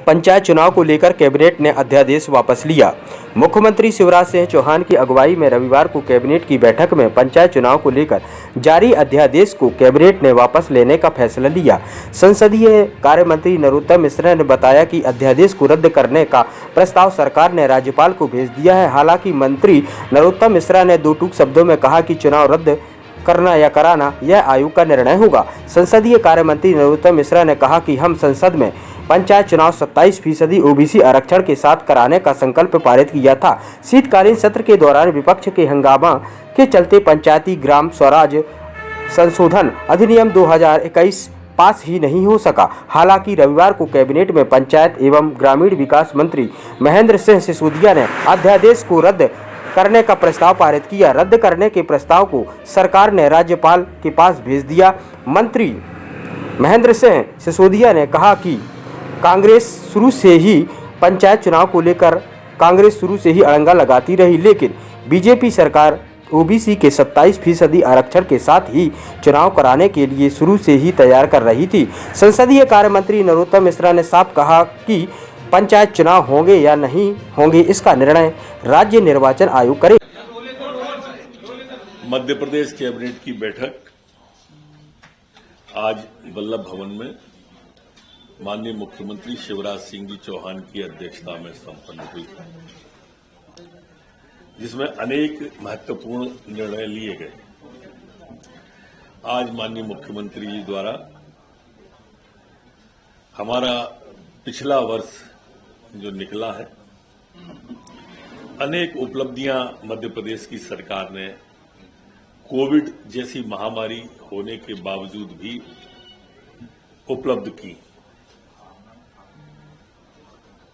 पंचायत चुनाव को लेकर कैबिनेट ने अध्यादेश वापस लिया। मुख्यमंत्री शिवराज सिंह चौहान की अगुवाई में रविवार को कैबिनेट की बैठक में पंचायत चुनाव को लेकर जारी अध्यादेश को कैबिनेट ने वापस लेने का फैसला लिया। संसदीय कार्य मंत्री नरोत्तम मिश्रा ने बताया कि अध्यादेश को रद्द करने का प्रस्ताव सरकार ने राज्यपाल को भेज दिया है। हालांकि मंत्री नरोत्तम मिश्रा ने दो टूक शब्दों में कहा कि चुनाव रद्द करना या कराना यह आयोग का निर्णय होगा। संसदीय कार्य मंत्री नरोत्तम मिश्रा ने कहा कि हम संसद में पंचायत चुनाव 27% ओबीसी आरक्षण के साथ कराने का संकल्प पारित किया था। शीतकालीन सत्र के दौरान विपक्ष के हंगामा के चलते पंचायती ग्राम स्वराज संशोधन अधिनियम 2021 पास ही नहीं हो सका। हालांकि रविवार को कैबिनेट में पंचायत एवं ग्रामीण विकास मंत्री महेंद्र सिंह सिसोदिया ने अध्यादेश को रद्द करने का प्रस्ताव पारित किया। रद्द करने के प्रस्ताव को सरकार ने राज्यपाल के पास भेज दिया। मंत्री महेंद्र सिंह सिसोदिया ने कहा कि कांग्रेस शुरू से ही पंचायत चुनाव को लेकर अड़ंगा लगाती रही, लेकिन बीजेपी सरकार ओबीसी के 27% आरक्षण के साथ ही चुनाव कराने के लिए शुरू से ही तैयार कर रही थी। संसदीय कार्य मंत्री नरोत्तम मिश्रा ने साफ कहा कि पंचायत चुनाव होंगे या नहीं होंगे इसका निर्णय राज्य निर्वाचन आयोग करे। मध्य प्रदेश कैबिनेट की बैठक आज वल्लभ भवन में माननीय मुख्यमंत्री शिवराज सिंह चौहान की अध्यक्षता में संपन्न हुई, जिसमें अनेक महत्वपूर्ण निर्णय लिए गए। आज माननीय मुख्यमंत्री जी द्वारा हमारा पिछला वर्ष जो निकला है, अनेक उपलब्धियां मध्य प्रदेश की सरकार ने कोविड जैसी महामारी होने के बावजूद भी उपलब्ध की।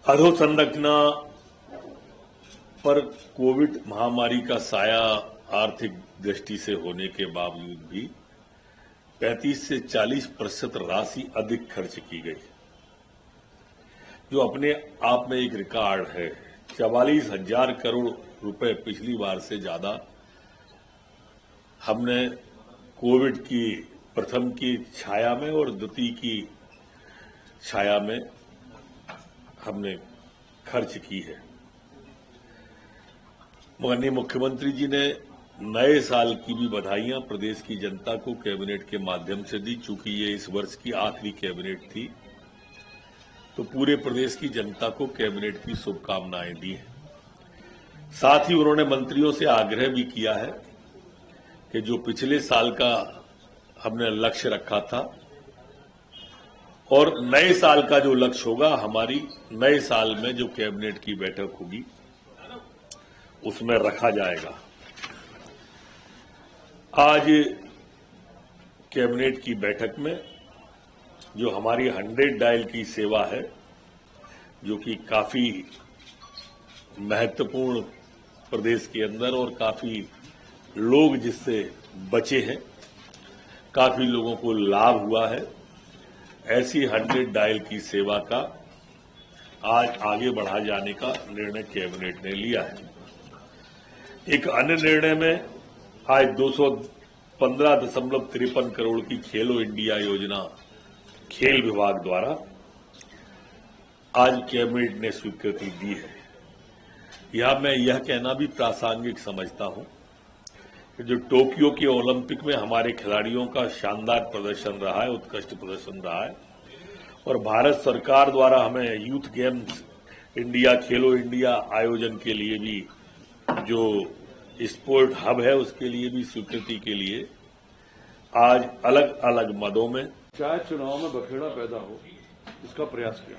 अधोसंरचना पर कोविड महामारी का साया आर्थिक दृष्टि से होने के बावजूद भी 35 से 40% राशि अधिक खर्च की गई, जो अपने आप में एक रिकॉर्ड है। 44,000 करोड़ रुपए पिछली बार से ज्यादा हमने कोविड की प्रथम की छाया में और द्वितीय की छाया में हमने खर्च की है। माननीय मुख्यमंत्री जी ने नए साल की भी बधाइयां प्रदेश की जनता को कैबिनेट के माध्यम से दी। चूंकि ये इस वर्ष की आखिरी कैबिनेट थी, तो पूरे प्रदेश की जनता को कैबिनेट की शुभकामनाएं दी हैं। साथ ही उन्होंने मंत्रियों से आग्रह भी किया है कि जो पिछले साल का हमने लक्ष्य रखा था और नए साल का जो लक्ष्य होगा, हमारी नए साल में जो कैबिनेट की बैठक होगी उसमें रखा जाएगा। आज कैबिनेट की बैठक में जो हमारी 100 डायल की सेवा है, जो कि काफी महत्वपूर्ण प्रदेश के अंदर और काफी लोग जिससे बचे हैं, काफी लोगों को लाभ हुआ है, ऐसी 100 डायल की सेवा का आज आगे बढ़ा जाने का निर्णय कैबिनेट ने लिया है। एक अन्य निर्णय में आज 215.53 करोड़ की खेलो इंडिया योजना खेल विभाग द्वारा आज कैबिनेट ने स्वीकृति दी है। यहां मैं यह कहना भी प्रासंगिक समझता हूं कि जो टोक्यो के ओलंपिक में हमारे खिलाड़ियों का शानदार प्रदर्शन रहा है, उत्कृष्ट प्रदर्शन रहा है, और भारत सरकार द्वारा हमें यूथ गेम्स इंडिया, खेलो इंडिया आयोजन के लिए भी जो स्पोर्ट हब है उसके लिए भी स्वीकृति के लिए आज अलग अलग मदों में पंचायत चुनाव में बखेड़ा पैदा हो, इसका प्रयास किया।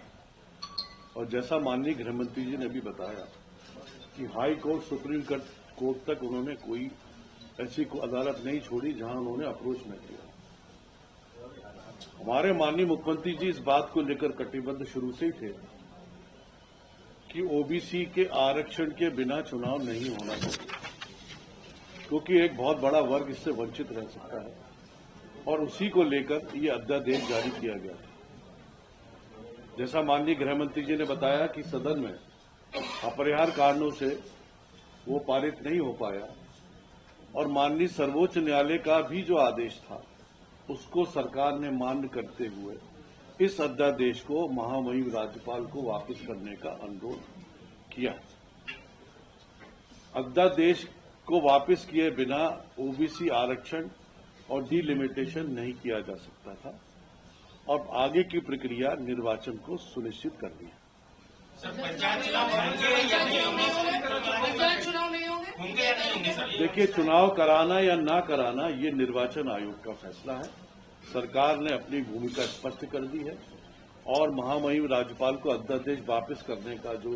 और जैसा माननीय गृह मंत्री जी ने भी बताया कि हाई कोर्ट, सुप्रीम कोर्ट तक उन्होंने कोई ऐसी अदालत नहीं छोड़ी जहां उन्होंने अप्रोच न किया। हमारे माननीय मुख्यमंत्री जी इस बात को लेकर कटिबद्ध शुरू से ही थे कि ओबीसी के आरक्षण के बिना चुनाव नहीं होना चाहिए, क्योंकि एक बहुत बड़ा वर्ग इससे वंचित रह सकता है, और उसी को लेकर ये अध्यादेश जारी किया गया था। जैसा माननीय गृह मंत्री जी ने बताया कि सदन में अपरिहार्य कारणों से वो पारित नहीं हो पाया, और माननीय सर्वोच्च न्यायालय का भी जो आदेश था उसको सरकार ने मान्य करते हुए इस अध्यादेश को महामहिम राज्यपाल को वापस करने का अनुरोध किया। अध्यादेश को वापस किए बिना ओबीसी आरक्षण और डिलिमिटेशन नहीं किया जा सकता था और आगे की प्रक्रिया निर्वाचन को सुनिश्चित करनी है। पंचायत चुनाव नहीं होंगे? देखिए, चुनाव कराना या ना कराना ये निर्वाचन आयोग का फैसला है। सरकार ने अपनी भूमिका स्पष्ट कर दी है और महामहिम राज्यपाल को अध्यादेश वापस करने का जो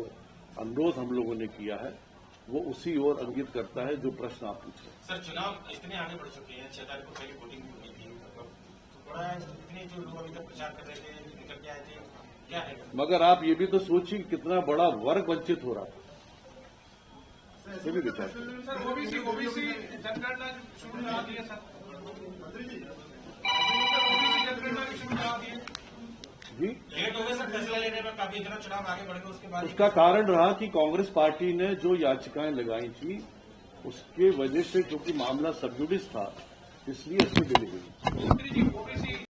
अनुरोध हम लोगों ने किया है वो उसी ओर इंगित करता है जो प्रश्न आप पूछे। सर, चुनाव इतने आगे बढ़ चुके हैं, 6 तारीख को पहली वोटिंग भी हुई थी, तो थोड़ा इतने जो लोग अभी तक प्रचार कर रहे थे, निकल के आए थे, क्या है? मगर आप ये भी तो सोचिए कितना बड़ा वर्ग वंचित हो रहा था। ये भी विचार करें। सर, ओबीसी जनगणना शुरू करा दी है सर। ओबीसी जनगणना की शुरू करा दी है जी, लेट हो गए सर फैसला लेने में, काफी इतना चुनाव आगे बढ़ेगा उसके बाद। उसका कारण रहा कि कांग्रेस पार्टी ने जो याचिकाएं लगाई थी उसके वजह से, क्योंकि मामला सब जुडिस था, इसलिए इसमें डिले हुई। मंत्री जी, ओबीसी